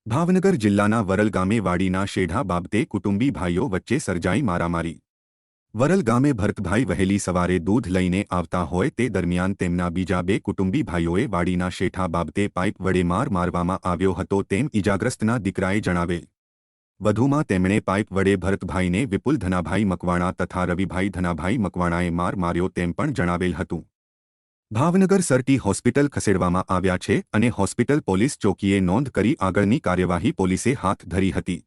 ભાવનગર જિલ્લાના વરલ ગામે વાડીના શેઢા બાબતે કુટુંબી ભાઈઓ વચ્ચે સર્જાઈ મારામારી। વરલ ગામે ભરતભાઈ વહેલી સવારે દૂધ લઈને આવતા હોય તે દરમિયાન તેમના બીજા બે કુટુંબી ભાઈઓએ વાડીના શેઠા બાબતે પાઇપ વડે મારવામાં આવ્યો હતો તેમ ઇજાગ્રસ્તના દીકરાએ જણાવેલ। વધુમાં તેમણે પાઇપ વડે ભરતભાઈને વિપુલ ધનાભાઈ મકવાણા તથા રવિભાઈ ધનાભાઈ મકવાણાએ માર્યો તેમ પણ જણાવેલ હતું। ભાવનગર સરટી હોસ્પિટલ ખસેડવામાં આવ્યા છે અને હોસ્પિટલ પોલીસ ચોકીએ નોંધ કરી આગળની કાર્યવાહી પોલીસે હાથ ધરી હતી।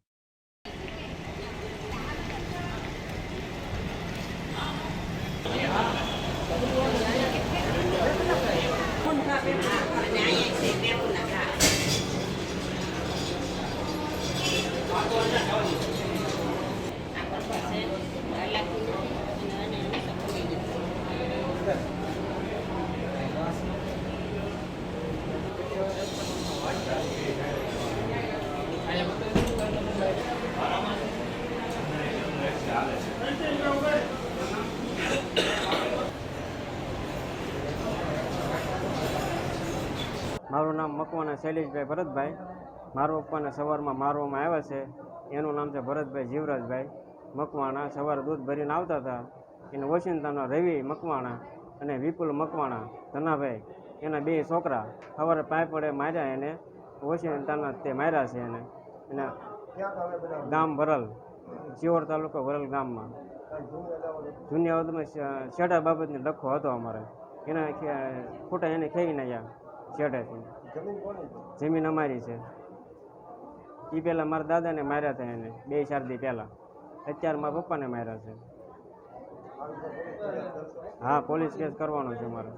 મારું નામ મકવાણા શૈલેષભાઈ ભરતભાઈ। મારા પપ્પાને સવારમાં મારવામાં આવ્યા છે। એનું નામ છે ભરતભાઈ જીવરાજભાઈ મકવાણા। સવારે દૂધ ભરીને આવતા હતા। એને ઓશિંતાના રવિ મકવાણા અને વિપુલ મકવાણા ધનાભાઈ એના બે છોકરા સવારે પાઇપ વડે માર્યા। એને ઓશિંતાના તે માર્યા છે એને ગામ વરલ, શિહોર તાલુકો વરલ ગામમાં જૂની અવધમાં શેઠા બાબતની લખો હતો અમારે। એના ખોટા એને ખેઈ નાખ્યા શેઠેથી। જમીન અમારી છે। એ પહેલાં મારા દાદાને માર્યા હતા એને 2-4 દી પહેલાં। અત્યારે મારા પપ્પાને માર્યા છે। હા, પોલીસ કેસ કરવાનો છે મારે।